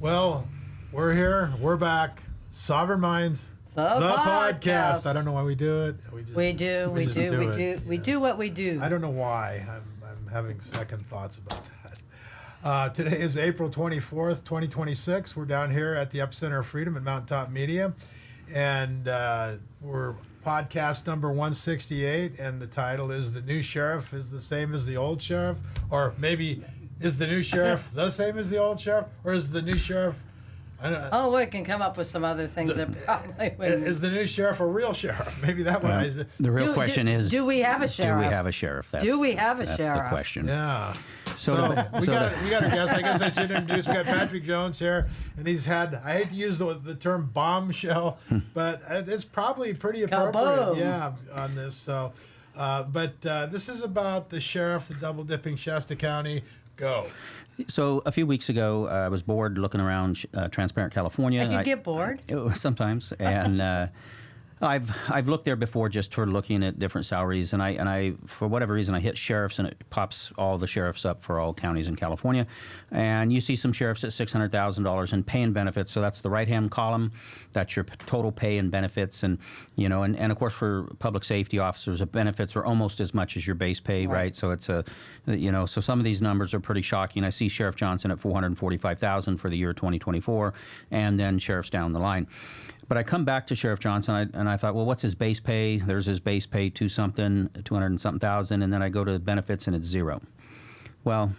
Well, we're here. We're back. Sovereign Minds, The podcast. I don't know why we do it. We do what we do. I don't know why. I'm having second thoughts about that. Today is April 24th, 2026. We're down here at the Epicenter of Freedom at Mountaintop Media. And we're podcast number 168. And the title is The New Sheriff is the Same as the Old Sheriff. Or maybe, is the new sheriff the same as the old sheriff? Or is the new sheriff... Oh, we can come up with some other things that probably wouldn't. Is the new sheriff a real sheriff? Maybe that one is. The real question is, do we have a sheriff? Do we have a sheriff? That's the question. Yeah. So we got a guest. I guess I should introduce. We got Patrick Jones here, and he's had, I hate to use the term bombshell, but it's probably pretty appropriate. Kaboom. Yeah, on this. So, but this is about the sheriff, the double dipping Shasta County. Go. So a few weeks ago, I was bored looking around Transparent California. You get bored? Sometimes, and I've looked there before just for looking at different salaries, and I for whatever reason I hit sheriffs and it pops all the sheriffs up for all counties in California, and you see some sheriffs at $600,000 in pay and benefits. So that's the right hand column, that's your total pay and benefits, and and of course for public safety officers, the benefits are almost as much as your base pay, right? So it's so some of these numbers are pretty shocking. I see Sheriff Johnson at $445,000 for the year 2024, and then sheriffs down the line. But I come back to Sheriff Johnson, and I thought, well, what's his base pay? There's his base pay, 200 and something thousand, and then I go to benefits, and it's zero. Well,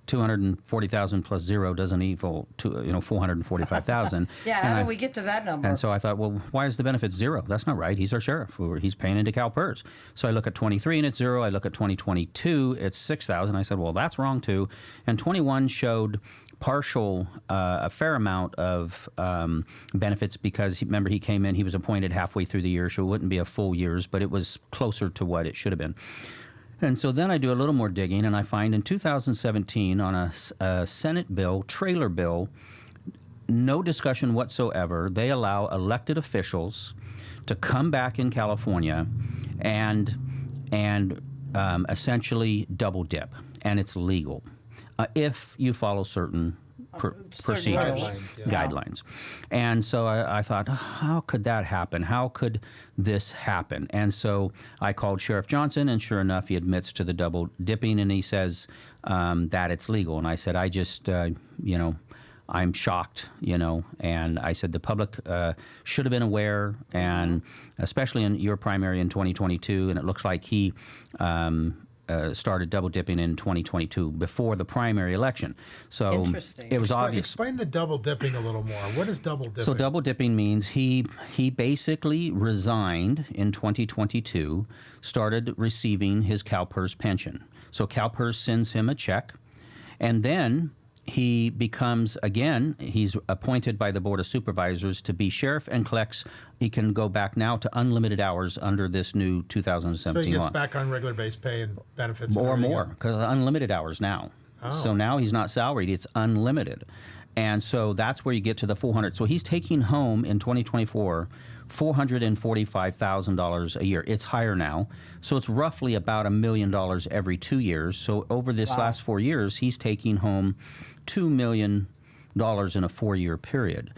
240,000 plus zero doesn't equal 445,000. Yeah, how do we get to that number? And so I thought, well, why is the benefit zero? That's not right. He's our sheriff. He's paying into CalPERS. So I look at 23 and it's zero. I look at 2022, it's 6,000. I said, well, that's wrong too. And 21 showed partial, a fair amount of benefits because, remember, he came in, he was appointed halfway through the year, so it wouldn't be a full year's, but it was closer to what it should have been. And so then I do a little more digging, and I find in 2017 on a Senate bill, trailer bill, no discussion whatsoever, they allow elected officials to come back in California and essentially double dip, and it's legal if you follow certain procedures, guidelines. And so I thought, how could that happen? How could this happen? And so I called Sheriff Johnson, and sure enough, he admits to the double dipping, and he says that it's legal. And I said, I just, I'm shocked, and I said the public should have been aware, and especially in your primary in 2022, and it looks like he started double dipping in 2022 before the primary election. So it was obvious. Explain the double dipping a little more. What is double dipping? So double dipping means he basically resigned in 2022, started receiving his CalPERS pension. So CalPERS sends him a check, and then he becomes, again, he's appointed by the Board of Supervisors to be sheriff and collects, he can go back now to unlimited hours under this new 2017 law. So he gets back on regular base pay and benefits or more, because unlimited hours now. Oh. So now he's not salaried, it's unlimited. And so that's where you get to the 400. So he's taking home in 2024 $445,000 a year. It's higher now. So it's roughly about $1 million every 2 years. So over this last 4 years, he's taking home $2 million in a 4-year period.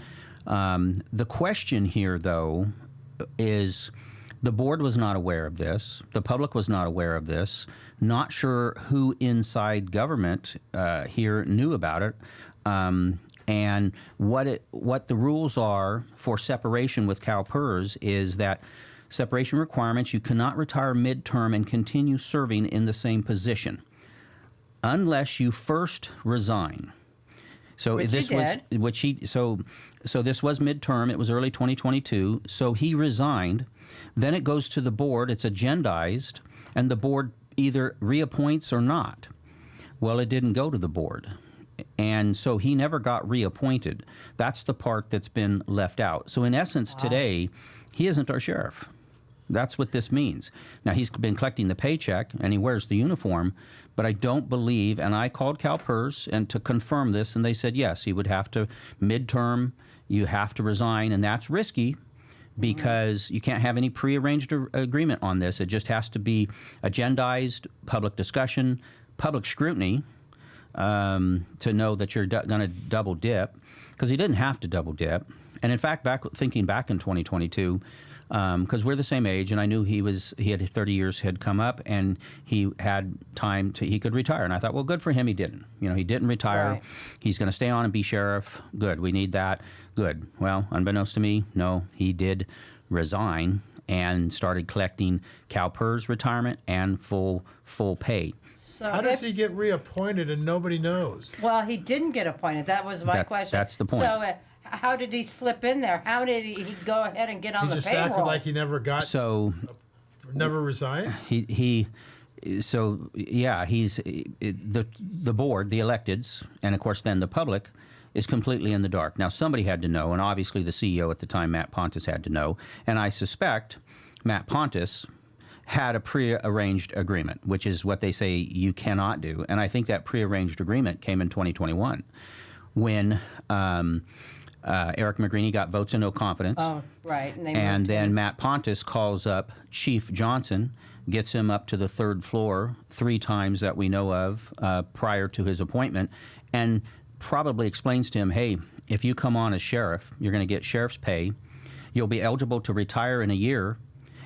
The question here, though, is the board was not aware of this. The public was not aware of this. Not sure who inside government here knew about it. And what the rules are for separation with CalPERS is that separation requirements, you cannot retire midterm and continue serving in the same position unless you first resign. So which this he was did. so this was midterm. It was early 2022. So he resigned. Then it goes to the board. It's agendized, and the board either reappoints or not. Well, it didn't go to the board. And so he never got reappointed. That's the part that's been left out. So in essence, today, he isn't our sheriff. That's what this means. Now, he's been collecting the paycheck, and he wears the uniform, but I don't believe, and I called CalPERS and to confirm this, and they said, yes, he would have to, midterm, you have to resign, and that's risky because you can't have any prearranged agreement on this. It just has to be agendized, public discussion, public scrutiny, to know that you're going to double dip, because he didn't have to double dip. And in fact, thinking back in 2022, because we're the same age, and I knew he had 30 years had come up, and he had time he could retire. And I thought, well, good for him, he didn't. He didn't retire. Right. He's going to stay on and be sheriff. Good, we need that. Good. Well, unbeknownst to me, no, he did resign and started collecting CalPERS retirement and full pay. So How does he get reappointed and nobody knows? Well, he didn't get appointed. That was my question. That's the point. So how did he slip in there? How did he go ahead and get on He the just payroll? acted like he never never resigned. He's the board, the electeds, and of course then the public is completely in the dark. Now somebody had to know, and obviously the CEO at the time, Matt Pontus, had to know, and I suspect Matt Pontus had a prearranged agreement, which is what they say you cannot do. And I think that prearranged agreement came in 2021 when Eric McGreeny got votes of no confidence. Oh, right. And then Matt Pontus calls up Chief Johnson, gets him up to the third floor 3 times that we know of prior to his appointment, and probably explains to him, hey, if you come on as sheriff, you're going to get sheriff's pay. You'll be eligible to retire in a year.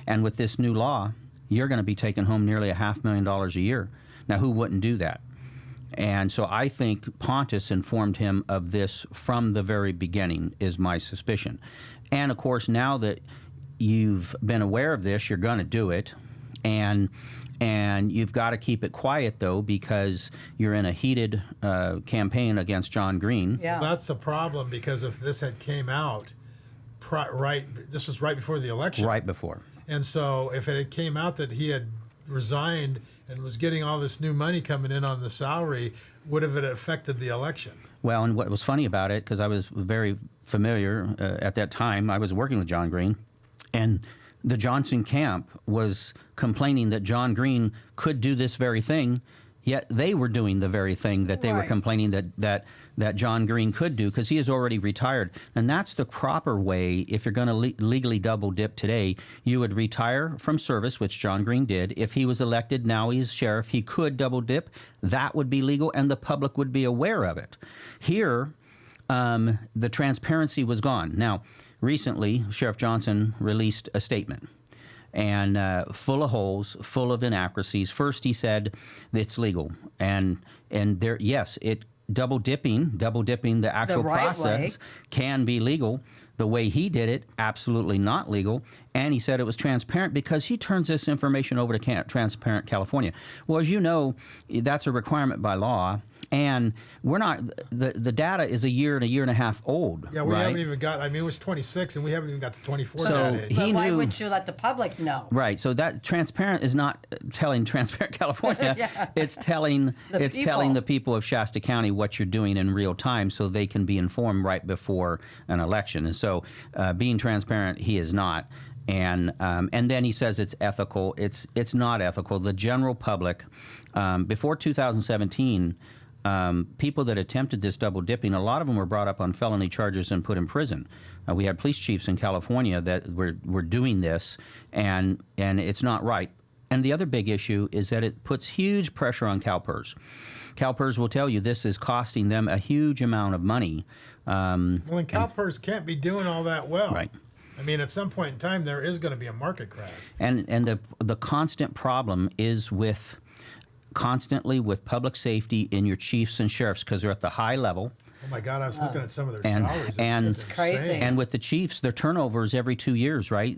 And with this new law, you're going to be taking home nearly $500,000 a year. Now, who wouldn't do that? And so I think Pontus informed him of this from the very beginning, is my suspicion. And of course, now that you've been aware of this, you're going to do it. And you've got to keep it quiet, though, because you're in a heated campaign against John Green. Yeah. Well, that's the problem, because if this had came out, this was right before the election. Right before. And so if it had came out that he had resigned and was getting all this new money coming in on the salary, would have it affected the election? Well, and what was funny about it, because I was very familiar at that time, I was working with John Green, and the Johnson camp was complaining that John Green could do this very thing, yet they were doing the very thing that they were Right. complaining that John Green could do, because he is already retired. And that's the proper way. If you're going to legally double dip today, you would retire from service, which John Green did. If he was elected, now he's sheriff, he could double dip. That would be legal, and the public would be aware of it. Here, the transparency was gone. Now, recently, Sheriff Johnson released a statement, and full of holes, full of inaccuracies. First, he said it's legal, and there, yes, double dipping the actual right process way. can be legal. The way he did it, absolutely not legal. And he said it was transparent because he turns this information over to Transparent California. Well, as you know, that's a requirement by law. And we're not, the data is a year and a half old. Yeah, we right? haven't even got, it was 26, and we haven't even got the 24 So data in. he But why knew- wouldn't you let the public know? Right. So that Transparent is not telling Transparent California. Yeah. It's telling people. telling the people of Shasta County what you're doing in real time, so they can be informed right before an election. And so, being transparent, he is not. And then he says it's ethical. It's not ethical. The general public, before 2017. People that attempted this double dipping, a lot of them were brought up on felony charges and put in prison. We had police chiefs in California that were doing this, and it's not right. And the other big issue is that it puts huge pressure on CalPERS. CalPERS will tell you this is costing them a huge amount of money. Well, and CalPERS can't be doing all that well. Right. I mean, at some point in time, there is going to be a market crash. And the constant problem is constantly with public safety in your chiefs and sheriffs, because they're at the high level. Oh my God, I was looking at some of their And- salaries. and- It's Crazy. insane. And with the chiefs, their turnovers every 2 years, right?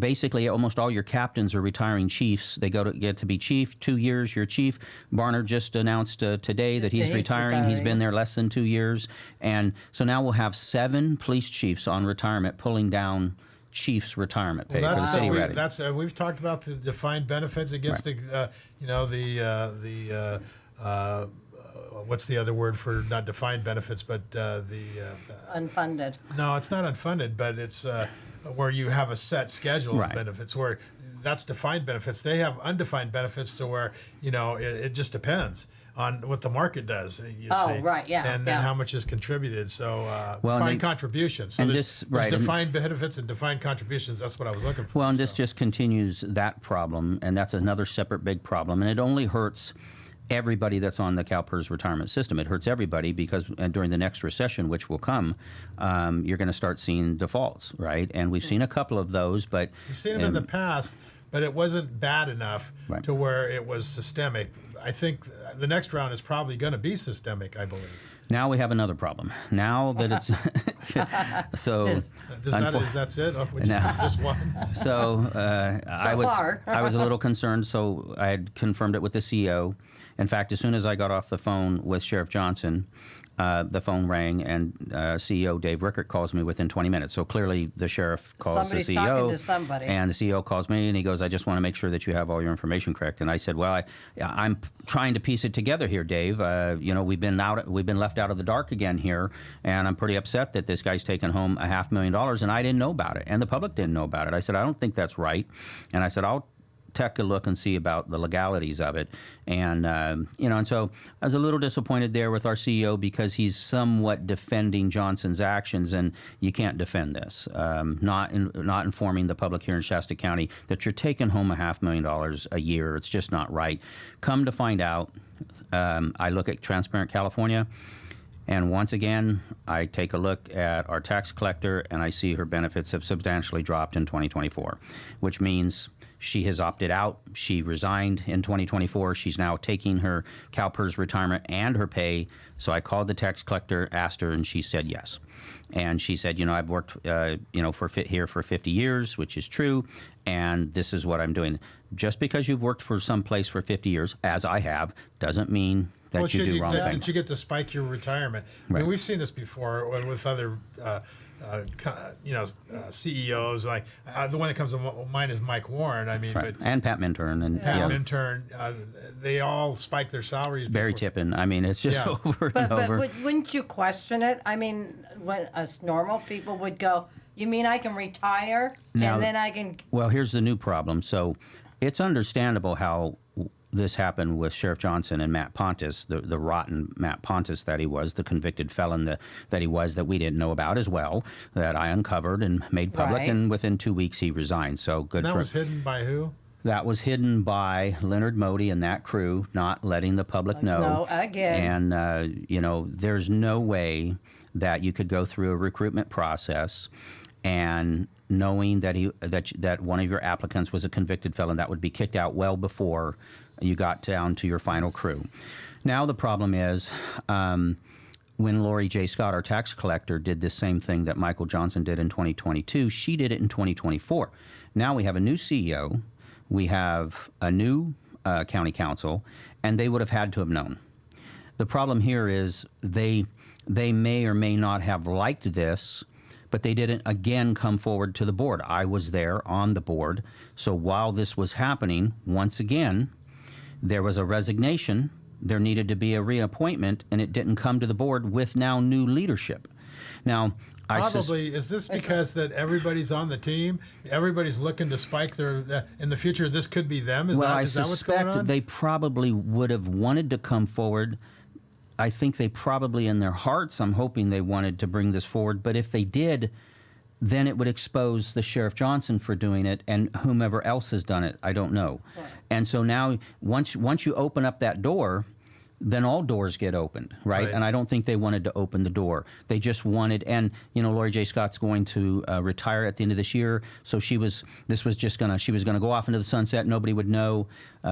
Basically almost all your captains are retiring chiefs. They get to be chief 2 years. You're chief. Barnard just announced today that he's He's retiring. He's been retiring. there less than 2 years, and so now we'll have 7 police chiefs on retirement, pulling down chiefs' retirement pay Well, for the city ready. we've talked about the defined benefits against what's the other word for not defined benefits, but Unfunded. no, it's not unfunded, but it's where you have a set schedule Right. of benefits. Where that's defined benefits. They have undefined benefits to where it just depends on what the market does. You Oh, see, right, yeah, and yeah. how much is contributed. So Well, and defined they- contributions. So and there's, this- right, there's and- defined benefits and defined contributions. That's what I was looking for. Well, and this so. just continues that problem, and that's another separate big problem. And it only hurts everybody that's on the CalPERS retirement system. It hurts everybody because during the next recession, which will come, you're going to start seeing defaults, right? And we've seen a couple of those, but We've seen them in the past, but it wasn't bad enough Right. to where it was systemic. I think the next round is probably going to be systemic, I believe. now we have another problem. Now that it's so. That's it? Oh, which is just one? So I was far. I was a little concerned. So I had confirmed it with the CEO. In fact, as soon as I got off the phone with Sheriff Johnson, the phone rang, and CEO Dave Rickert calls me within 20 minutes. So clearly, the sheriff calls Somebody's the CEO, talking to somebody. and the CEO calls me, and he goes, "I just want to make sure that you have all your information correct." And I said, "Well, I'm trying to piece it together here, Dave. We've been left out of the dark again here, and I'm pretty upset that this guy's taken home $500,000, and I didn't know about it, and the public didn't know about it." I said, "I don't think that's right," and I said, "I'll take a look and see about the legalities of it." And and so I was a little disappointed there with our CEO because he's somewhat defending Johnson's actions, and you can't defend this. Not informing the public here in Shasta County that you're taking home $500,000 a year. It's just not right. Come to find out, I look at Transparent California, and once again, I take a look at our tax collector, and I see her benefits have substantially dropped in 2024, which means she has opted out. She resigned in 2024. She's now taking her CalPERS retirement and her pay. So I called the tax collector, asked her, and she said yes. And she said, I've worked, here for 50 years, which is true, and this is what I'm doing. Just because you've worked for some place for 50 years, as I have, doesn't mean that you do wrong things. Did you get to spike your retirement? I mean, Right. we've seen this before with other, CEOs. Like the one that comes to mind is Mike Warren. I mean, Right. but And Pat Minturn and Pat Minturn, they all spike their salaries. Barry before. Tippin. I mean, it's just Yeah. over But and over. wouldn't you question it? I mean, when us normal people would go, "You mean I can retire Now- and then I can?" Well, here's the new problem. So it's understandable how this happened with Sheriff Johnson and Matt Pontus, the rotten Matt Pontus that he was, the convicted felon that he was, that we didn't know about as well, that I uncovered and made public, Right. and within 2 weeks he resigned. So good And that for was hidden by who? That was hidden by Leonard Modi and that crew, not letting the public know. No, again. And, there's no way that you could go through a recruitment process and knowing that that one of your applicants was a convicted felon, that would be kicked out well before you got down to your final crew. Now the problem is, when Lori J. Scott, our tax collector, did the same thing that Michael Johnson did in 2022, she did it in 2024. Now we have a new CEO, we have a new county council, and they would have had to have known. The problem here is they may or may not have liked this, but they didn't, again, come forward to the board. I was there on the board. So while this was happening, once again, there was a resignation. There needed to be a reappointment, and it didn't come to the board with now new leadership. Now, Probably is this because that everybody's on the team? Everybody's looking to spike their in the future. This could be them. Is that what's going on? They probably would have wanted to come forward. I think they probably, in their hearts, I'm hoping they wanted to bring this forward. But if they did, then it would expose the Sheriff Johnson for doing it and whomever else has done it. I don't know. Right. And so now, once you open up that door, then all doors get opened, right? And I don't think they wanted to open the door. They just wanted, and Lori J. Scott's going to retire at the end of this year, so she was gonna go off into the sunset. Nobody would know.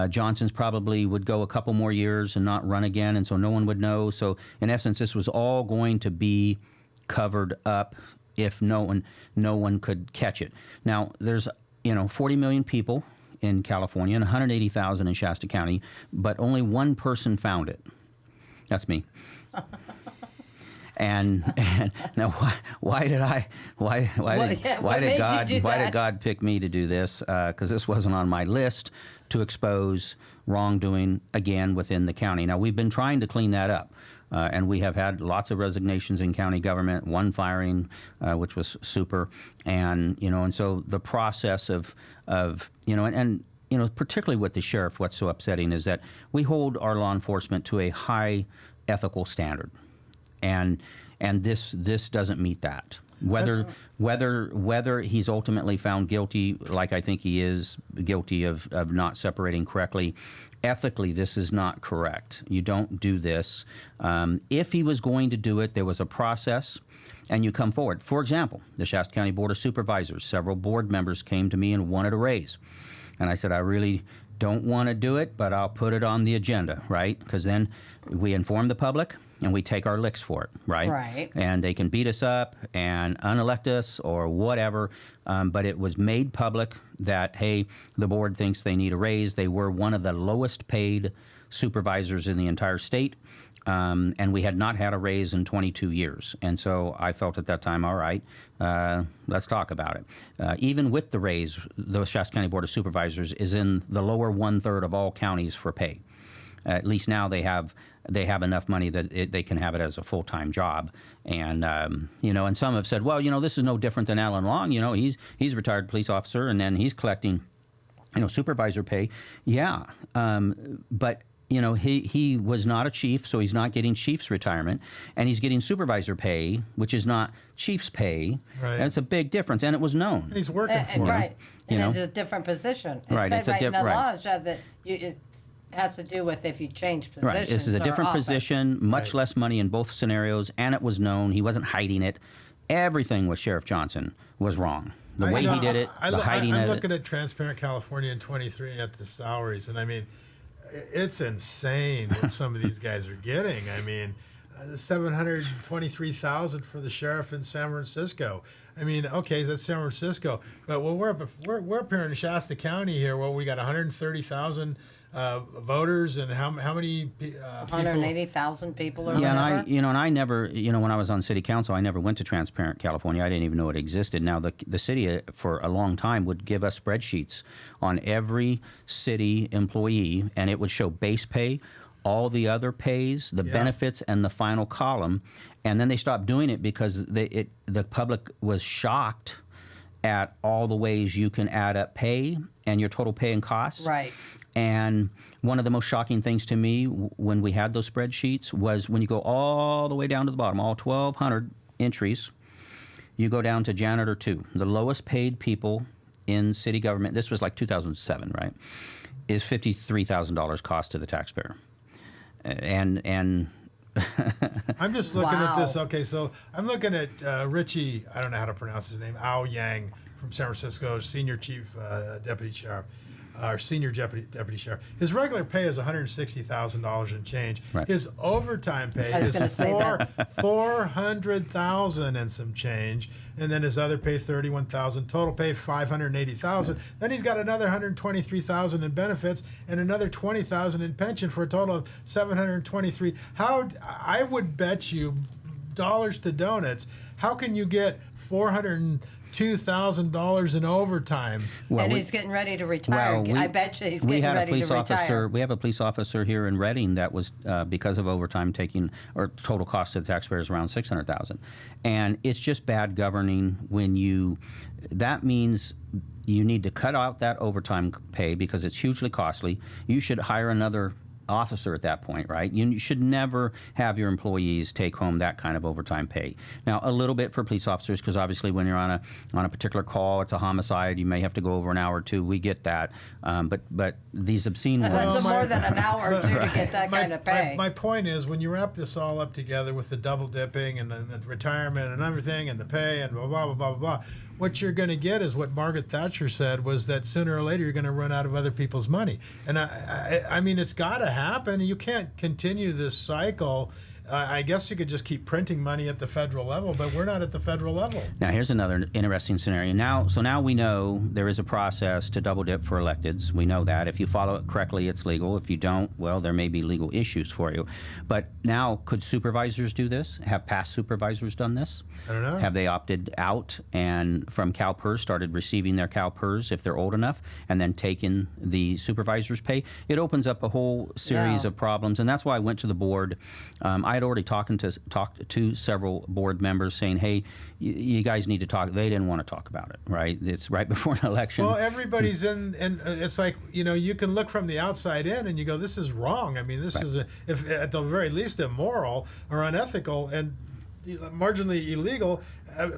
Johnson's probably would go a couple more years and not run again, and so no one would know. So in essence, this was all going to be covered up if no one could catch it. Now there's 40 million people in California and 180,000 in Shasta County, but only one person found it. That's me. And now why did God pick me to do this? Because this wasn't on my list to expose wrongdoing again within the county. Now we've been trying to clean that up. And we have had lots of resignations in county government, one firing, which was super, and so the process of particularly with the sheriff, what's so upsetting is that we hold our law enforcement to a high ethical standard, and this doesn't meet that. Whether he's ultimately found guilty, like I think he is guilty of not separating correctly, ethically this is not correct. You don't do this. If he was going to do it, there was a process, and you come forward. For example, the Shasta County Board of Supervisors, several board members came to me and wanted a raise. And I said, I really don't want to do it, but I'll put it on the agenda, right? Because then we inform the public and we take our licks for it, right? Right. And they can beat us up and unelect us or whatever, but it was made public that, hey, the board thinks they need a raise. They were one of the lowest paid supervisors in the entire state, and we had not had a raise in 22 years. And so I felt at that time, all right, let's talk about it. Even with the raise, the Shasta County Board of Supervisors is in the lower 1/3 of all counties for pay. At least now they have enough money that they can have it as a full-time job. And and some have said, well, this is no different than Alan Long. He's a retired police officer, and then he's collecting, supervisor pay. Yeah, but he was not a chief, so he's not getting chief's retirement, and he's getting supervisor pay, which is not chief's pay. Right. And it's a big difference, and it was known. And he's working for Right. him. And it's a different position. Right, it's a in the right. law, it says that it has to do with if you change positions. Right. This is a or different office. position, much Right. less money in both scenarios, and it was known. He wasn't hiding it. Everything with Sheriff Johnson was wrong. The way he did it, the hiding I'm of looking it. at Transparent California in 23 at the salaries, and I mean, it's insane what some of these guys are getting. I mean, $723,000 for the sheriff in San Francisco. I mean, okay, that's San Francisco, but we're up here in Shasta County here. Well, we got 130,000 voters, and how many people? 180,000 people or Yeah, whatever. and I never, when I was on city council, I never went to Transparent California. I didn't even know it existed. Now, the city for a long time would give us spreadsheets on every city employee, and it would show base pay, all the other pays, the benefits, and the final column. And then they stopped doing it because the public was shocked at all the ways you can add up pay and your total pay and costs. Right. And one of the most shocking things to me when we had those spreadsheets was when you go all the way down to the bottom, all 1,200 entries, you go down to janitor 2, the lowest paid people in city government. This was like 2007, right? Is $53,000 cost to the taxpayer. And I'm just looking at this. Wow. Okay, so I'm looking at Richie. I don't know how to pronounce his name. Ao Yang from San Francisco, senior chief deputy sheriff, or senior deputy sheriff. His regular pay is $160,000 and change. Right. His overtime pay I was is gonna say that. $400,000 and some change, and then his other pay $31,000. Total pay $580,000. Then he's got another $123,000 in benefits and another $20,000 in pension for a total of $723,000. How I would bet you dollars to donuts. How can you get $402,000 in overtime? well, And we- he's getting ready to retire. Well, I bet you he's we getting had a ready police to retire. officer. We have a police officer here in Reading that was because of overtime taking or total cost to the taxpayers around $600,000, and it's just bad governing when you. That means you need to cut out that overtime pay because it's hugely costly. You should hire another officer at that point, right? You should never have your employees take home that kind of overtime pay. Now, a little bit for police officers, because obviously when you're on a particular call, it's a homicide, you may have to go over an hour or two. We get that, but these obscene That's ones. more than an hour or two to get that kind of pay. My point is, when you wrap this all up together with the double dipping and the retirement and everything and the pay and blah, blah, blah, blah, blah, what you're going to get is what Margaret Thatcher said, was that sooner or later you're going to run out of other people's money. And I mean, it's got to happen. You can't continue this cycle. I guess you could just keep printing money at the federal level, but we're not at the federal level. Now, here's another interesting scenario. Now we know there is a process to double dip for electeds. We know that. If you follow it correctly, it's legal. If you don't, well, there may be legal issues for you. But now, could supervisors do this? Have past supervisors done this? I don't know. Have they opted out and from CalPERS started receiving their CalPERS if they're old enough and then taken the supervisor's pay? It opens up a whole series Yeah. of problems, and that's why I went to the board. I had already talked to several board members saying, hey, you guys need to talk. They didn't want to talk about it, right? It's right before an election. Well, everybody's in, and it's like, you can look from the outside in and you go, this is wrong. I mean, this is, if at the very least, immoral or unethical. And marginally illegal.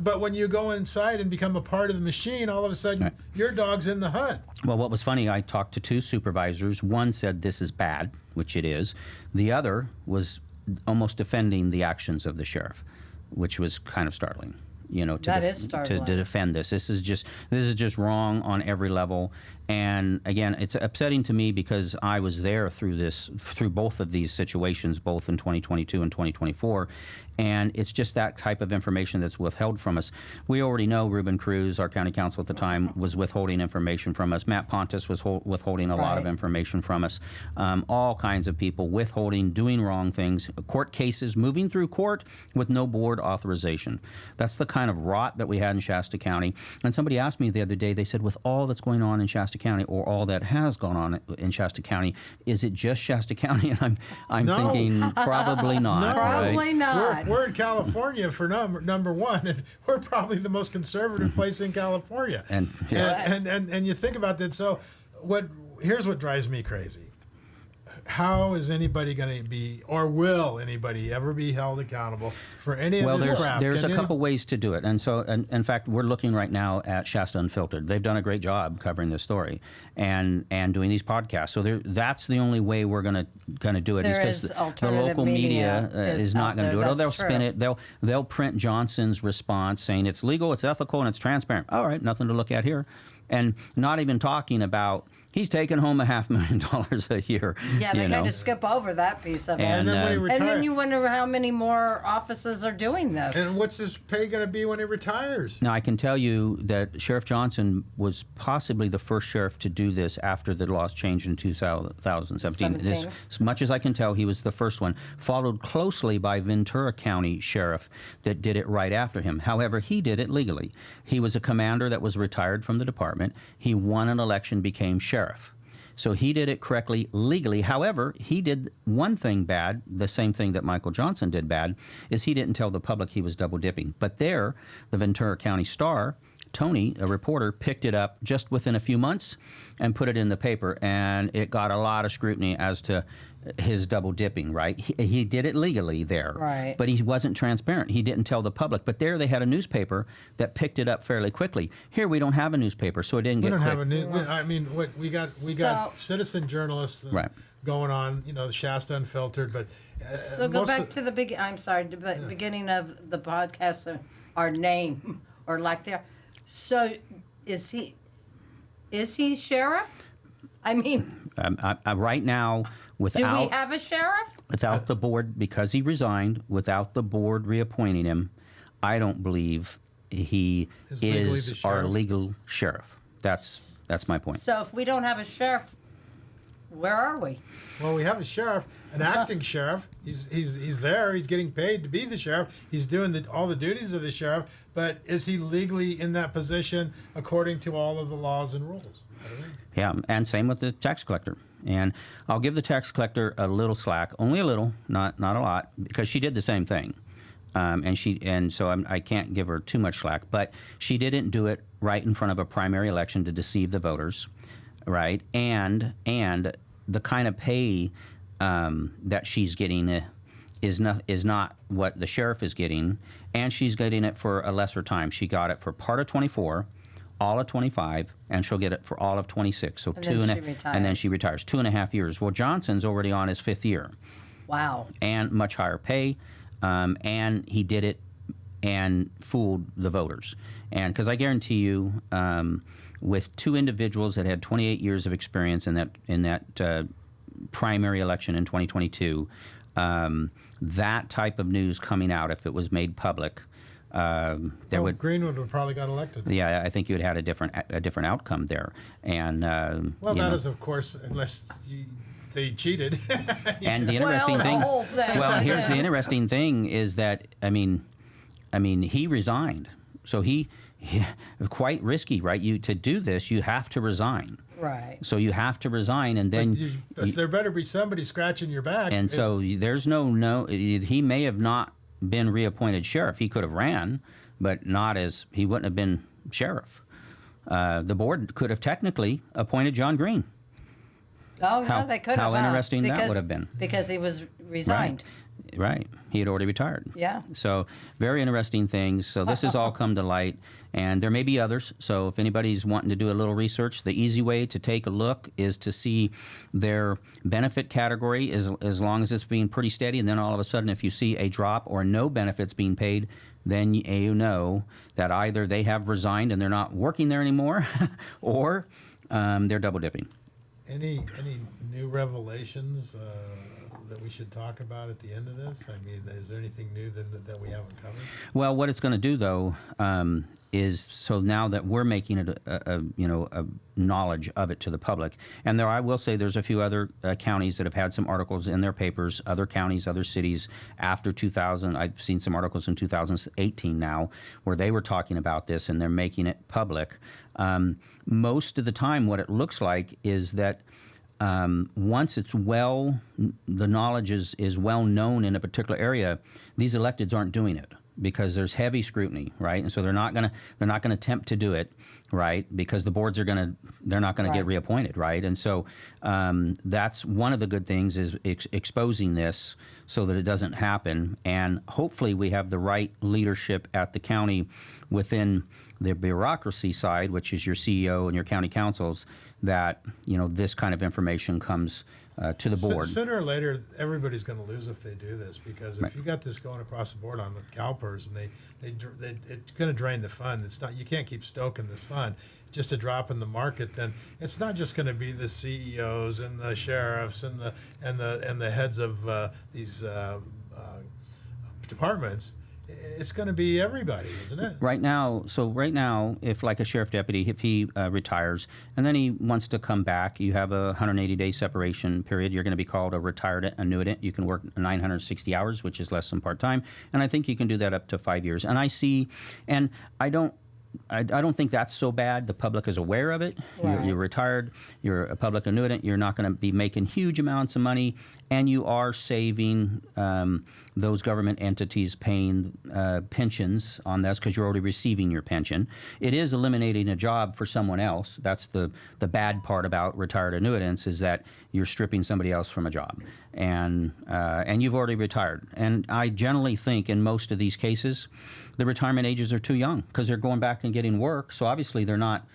But when you go inside and become a part of the machine, all of a sudden Right. your dog's in the hunt. Well, what was funny, I talked to two supervisors. One said this is bad, which it is. The other was almost defending the actions of the sheriff, which was kind of startling. You know, That is startling. to defend this. This is just wrong on every level. And again, it's upsetting to me because I was there through both of these situations, both in 2022 and 2024. And it's just that type of information that's withheld from us. We already know Ruben Cruz, our county counsel at the time, was withholding information from us. Matt Pontus was withholding a lot of Right. information from us. All kinds of people withholding, doing wrong things, court cases moving through court with no board authorization. That's the kind of rot that we had in Shasta County. And somebody asked me the other day, they said, with all that's going on in Shasta County, or all that has gone on in Shasta County, is it just Shasta County? And I'm No. thinking probably not. No. right? Probably not. We're in California for number one, and we're probably the most conservative place in California. And- and you think about that. So here's what drives me crazy. How is anybody going to be, or will anybody ever be held accountable for any of Well, this crap? there's Can a you- couple ways to do it, and so, in fact, we're looking right now at Shasta Unfiltered. They've done a great job covering this story and doing these podcasts. So that's the only way we're going to do it. There because is the alternative local media media is is not out going to there. do it. Oh, That's they'll spin true. it. They'll print Johnson's response saying it's legal, it's ethical, and it's transparent. All right, nothing to look at here, and not even talking about. He's taking home $500,000 a year. Yeah, they you know. kind of skip over that piece of it. And, And then when he uh, retires, And then you wonder how many more offices are doing this. and what's his pay going to be when he retires? Now, I can tell you that Sheriff Johnson was possibly the first sheriff to do this after the laws changed in 2017. As much as I can tell, he was the first one, followed closely by Ventura County Sheriff that did it right after him. However, he did it legally. He was a commander that was retired from the department. He won an election, became sheriff. So he did it correctly, legally. However, he did one thing bad, the same thing that Michael Johnson did bad, is he didn't tell the public he was double dipping. But there, the Ventura County Star, Tony, a reporter, picked it up just within a few months and put it in the paper. And it got a lot of scrutiny as to his double dipping, right? He did it legally there. Right. But he wasn't transparent. He didn't tell the public. But there they had a newspaper that picked it up fairly quickly. Here we don't have a newspaper, so it didn't We get don't quick. have a new. I mean, what we got citizen journalists Right. going on. You know, Shasta Unfiltered, but So go most back of- to the beginning of the podcast, our name or lack there. So is he sheriff? I mean, Right now, do without we have a sheriff? without the board, because he resigned, without the board reappointing him, I don't believe he Is legally is the our sheriff? legal sheriff. That's my point. So if we don't have a sheriff, where are we? Well, we have a sheriff, an acting sheriff. He's there. He's getting paid to be the sheriff. He's doing all the duties of the sheriff. But is he legally in that position according to all of the laws and rules? I don't know. Yeah, and same with the tax collector. And I'll give the tax collector a little slack, only a little, not a lot, because she did the same thing. I can't give her too much slack, but she didn't do it right in front of a primary election to deceive the voters, right? And the kind of pay that she's getting is not what the sheriff is getting, and she's getting it for a lesser time. She got it for part of 24, all of 25, and she'll get it for all of 26. So And then she retires. 2.5 years. Well, Johnson's already on his 5th year, Wow. and much higher pay, and he did it and fooled the voters. And because I guarantee you, with two individuals that had 28 years of experience in that primary election in 2022, that type of news coming out, if it was made public, Greenwood would probably got elected. Yeah, I think you would have had a different outcome there. And Well, that is, of course, unless they cheated. And the Well, interesting the thing. whole thing. Well, here's the interesting thing: is that I mean, he resigned, so he quite risky, right? To do this, you have to resign. Right. So you have to resign, and then There better be somebody scratching your back. and so there's no. He may have not been reappointed sheriff. He could have ran, but not as he wouldn't have been sheriff. The board could have technically appointed John Green. Oh, How- yeah, they could have. how interesting that would have been. Because he was resigned. Right. He had already retired. Yeah. So very interesting things. So this has all come to light, and there may be others. So if anybody's wanting to do a little research, the easy way to take a look is to see their benefit category as long as it's being pretty steady. And then all of a sudden, if you see a drop or no benefits being paid, then you know that either they have resigned and they're not working there anymore, or they're double dipping. Any new revelations that we should talk about at the end of this? I mean, is there anything new that we haven't covered? Well, what it's going to do, though, is so now that we're making it a knowledge of it to the public, and I will say there's a few other counties that have had some articles in their papers, other counties, other cities after 2000. I've seen some articles in 2018 now where they were talking about this and they're making it public. Most of the time, what it looks like is that once it's the knowledge is well known in a particular area, these electeds aren't doing it because there's heavy scrutiny, right? And so they're not gonna attempt to do it, right? Because the boards they're not gonna get reappointed, right? And so that's one of the good things is exposing this so that it doesn't happen. And hopefully we have the right leadership at the county within the bureaucracy side, which is your CEO and your county councils, that this kind of information comes to the board. Sooner or later, everybody's going to lose if they do this, because if you got this going across the board on the CalPERS, and it's going to drain the fund. It's not, you can't keep stoking this fund. Just a drop in the market, then it's not just going to be the CEOs and the sheriffs and the heads of these departments. It's going to be everybody, isn't it? Right now, if like a sheriff deputy, if he retires and then he wants to come back, you have a 180-day separation period. You're going to be called a retired annuitant. You can work 960 hours, which is less than part-time. And I think you can do that up to 5 years. And I don't think that's so bad. The public is aware of it. Right. You're retired. You're a public annuitant. You're not going to be making huge amounts of money, and you are saving those government entities paying pensions on this because you're already receiving your pension. It is eliminating a job for someone else. That's the bad part about retired annuitants, is that you're stripping somebody else from a job, and you've already retired. And I generally think in most of these cases, the retirement ages are too young because they're going back and getting work. So obviously they're not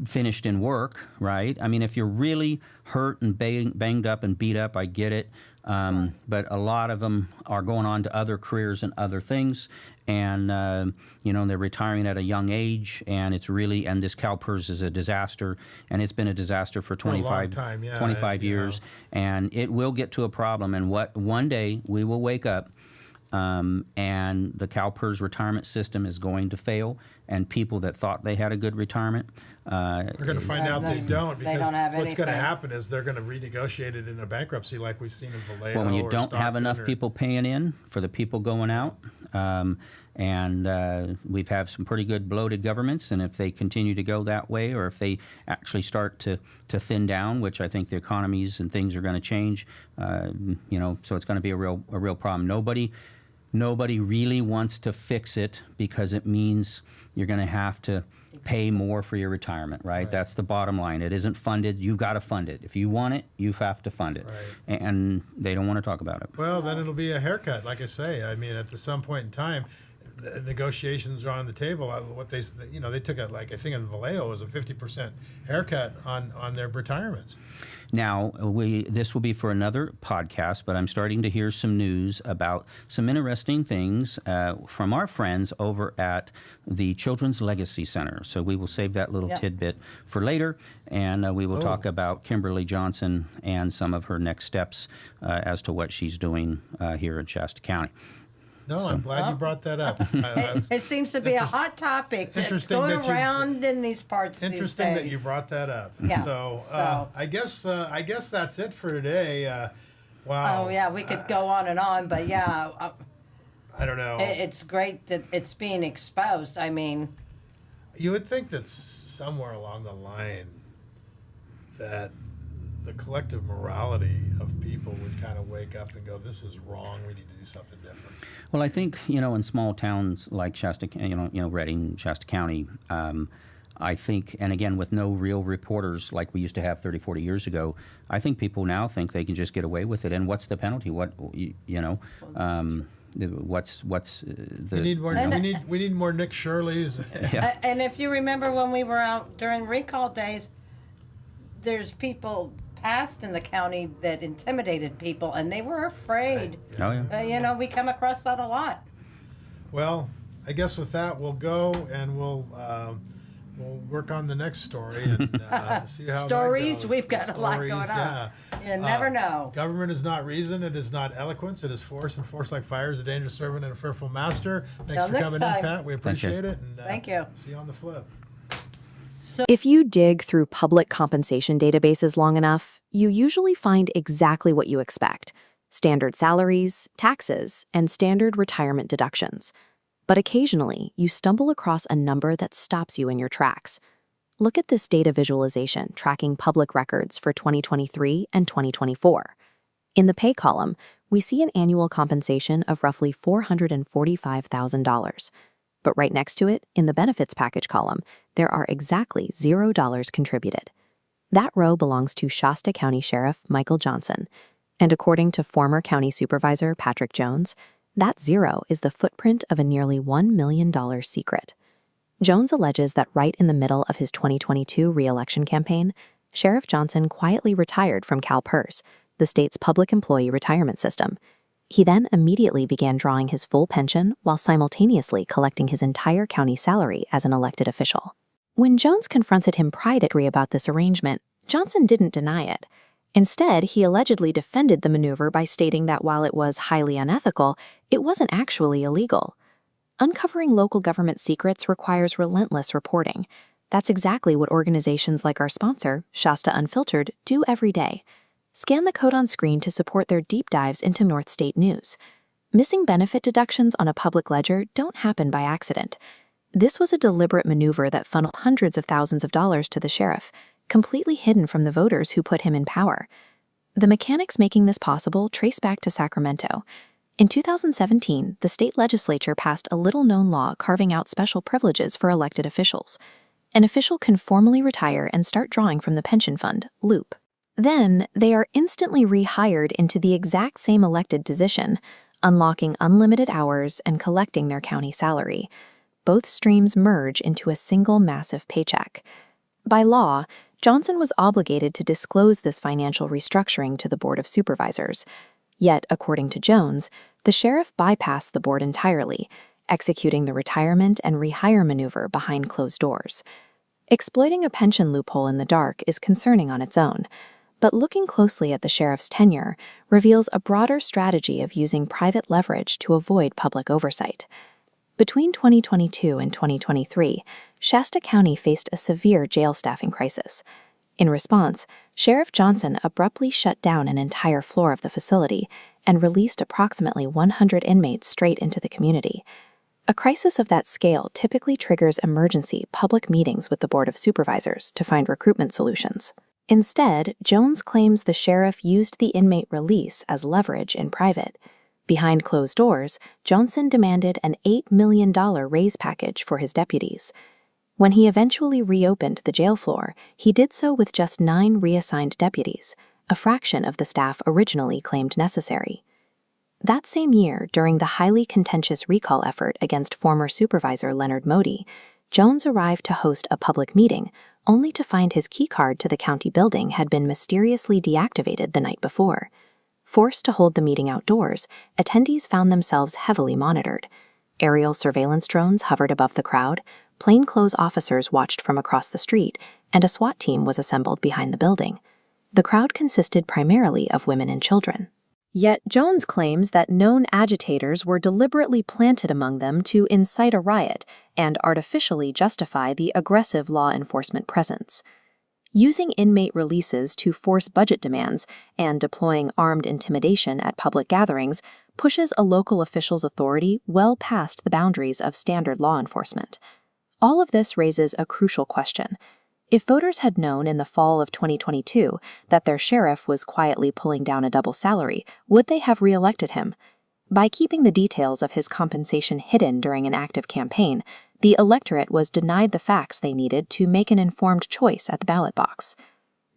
finished in work, right? I mean, if you're really hurt and banged up and beat up, I get it. But a lot of them are going on to other careers and other things. And, they're retiring at a young age. And it's really, and this CalPERS is a disaster. And it's been a disaster for 25 years. And it will get to a problem. And one day we will wake up and the CalPERS retirement system is going to fail, and people that thought they had a good retirement we're going to find out they don't, because don't have what's going to anything. happen is they're going to renegotiate it in a bankruptcy like we've seen in Vallejo. Well, when you or don't have Stockton enough people paying in for the people going out, and we've had some pretty good bloated governments, and if they continue to go that way, or if they actually start to thin down, which I think the economies and things are going to change, so it's going to be a real problem. Nobody really wants to fix it because it means you're going to have to pay more for your retirement, right? That's the bottom line. It isn't funded. You've got to fund it. If you want it, you have to fund it. Right. And they don't want to talk about it. Well, then it'll be a haircut, like I say. I mean, at some point in time, the negotiations are on the table. What they took I think in Vallejo was a 50% haircut on their retirements. Now, this will be for another podcast, but I'm starting to hear some news about some interesting things from our friends over at the Children's Legacy Center. So we will save that little tidbit for later, and we will talk about Kimberly Johnson and some of her next steps as to what she's doing here in Shasta County. No, I'm glad you brought that up. It seems to be a hot topic that's going around in these parts. Interesting that you brought that up. Yeah. So I guess that's it for today. Wow. Oh yeah, we could go on and on, but yeah, I don't know. it's great that it's being exposed. I mean, you would think that somewhere along the line that the collective morality of people would kind of wake up and go, "This is wrong. We need to do something different." Well, I think in small towns like Shasta, Redding, Shasta County, I think, and again, with no real reporters like we used to have 30, 40 years ago, I think people now think they can just get away with it. And what's the penalty? What's the? We need more. We need more Nick Shirleys. Yeah. And if you remember when we were out during recall days, there's people passed in the county that intimidated people, and they were afraid. Oh yeah. We come across that a lot. Well, I guess with that we'll go and we'll work on the next story and see how Stories, that goes. we've got a lot going on. Yeah. You never know. Government is not reason. It is not eloquence. It is force, and force like fire is a dangerous servant and a fearful master. Thanks Till for next coming time. in, Pat. We appreciate it. And, Thank you. See you on the flip. If you dig through public compensation databases long enough, you usually find exactly what you expect: standard salaries, taxes, and standard retirement deductions. But occasionally, you stumble across a number that stops you in your tracks. Look at this data visualization tracking public records for 2023 and 2024. In the pay column, we see an annual compensation of roughly $445,000. But right next to it, in the benefits package column, there are exactly $0 contributed. That row belongs to Shasta County Sheriff Michael Johnson, and according to former County Supervisor Patrick Jones, that zero is the footprint of a nearly $1 million secret. Jones alleges that right in the middle of his 2022 re-election campaign, Sheriff Johnson quietly retired from CalPERS, the state's public employee retirement system. He then immediately began drawing his full pension while simultaneously collecting his entire county salary as an elected official. When Jones confronted him privately about this arrangement, Johnson didn't deny it. Instead, he allegedly defended the maneuver by stating that while it was highly unethical, it wasn't actually illegal. Uncovering local government secrets requires relentless reporting. That's exactly what organizations like our sponsor, Shasta Unfiltered, do every day. Scan the code on screen to support their deep dives into North State news. Missing benefit deductions on a public ledger don't happen by accident. This was a deliberate maneuver that funneled hundreds of thousands of dollars to the sheriff, completely hidden from the voters who put him in power. The mechanics making this possible trace back to Sacramento. In 2017, the state legislature passed a little-known law carving out special privileges for elected officials. An official can formally retire and start drawing from the pension fund, LOOP. Then, they are instantly rehired into the exact same elected position, unlocking unlimited hours and collecting their county salary. Both streams merge into a single massive paycheck. By law, Johnson was obligated to disclose this financial restructuring to the Board of Supervisors. Yet, according to Jones, the sheriff bypassed the board entirely, executing the retirement and rehire maneuver behind closed doors. Exploiting a pension loophole in the dark is concerning on its own, but looking closely at the sheriff's tenure reveals a broader strategy of using private leverage to avoid public oversight. Between 2022 and 2023, Shasta County faced a severe jail staffing crisis. In response, Sheriff Johnson abruptly shut down an entire floor of the facility and released approximately 100 inmates straight into the community. A crisis of that scale typically triggers emergency public meetings with the Board of Supervisors to find recruitment solutions. Instead, Jones claims the sheriff used the inmate release as leverage in private. Behind closed doors, Johnson demanded an $8 million raise package for his deputies. When he eventually reopened the jail floor, he did so with just 9 reassigned deputies, a fraction of the staff originally claimed necessary. That same year, during the highly contentious recall effort against former supervisor Leonard Modi, Jones arrived to host a public meeting, only to find his keycard to the county building had been mysteriously deactivated the night before. Forced to hold the meeting outdoors, attendees found themselves heavily monitored. Aerial surveillance drones hovered above the crowd, plainclothes officers watched from across the street, and a SWAT team was assembled behind the building. The crowd consisted primarily of women and children. Yet Jones claims that known agitators were deliberately planted among them to incite a riot and artificially justify the aggressive law enforcement presence. Using inmate releases to force budget demands and deploying armed intimidation at public gatherings pushes a local official's authority well past the boundaries of standard law enforcement. All of this raises a crucial question. If voters had known in the fall of 2022 that their sheriff was quietly pulling down a double salary, would they have re-elected him? By keeping the details of his compensation hidden during an active campaign, The electorate was denied the facts they needed to make an informed choice at the ballot box.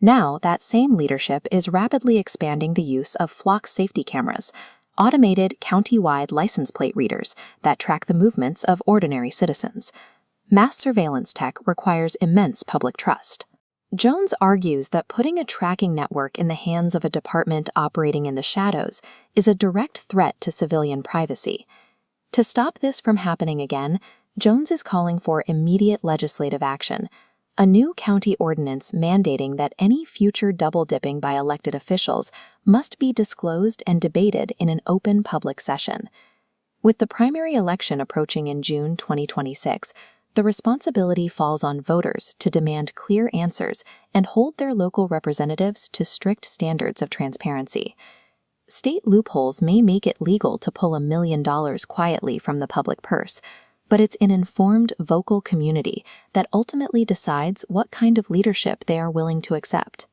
Now, that same leadership is rapidly expanding the use of flock safety cameras, automated county-wide license plate readers that track the movements of ordinary citizens. Mass surveillance tech requires immense public trust. Jones argues that putting a tracking network in the hands of a department operating in the shadows is a direct threat to civilian privacy. To stop this from happening again, Jones is calling for immediate legislative action, a new county ordinance mandating that any future double-dipping by elected officials must be disclosed and debated in an open public session. With the primary election approaching in June 2026, the responsibility falls on voters to demand clear answers and hold their local representatives to strict standards of transparency. State loopholes may make it legal to pull $1 million quietly from the public purse, but it's an informed, vocal community that ultimately decides what kind of leadership they are willing to accept.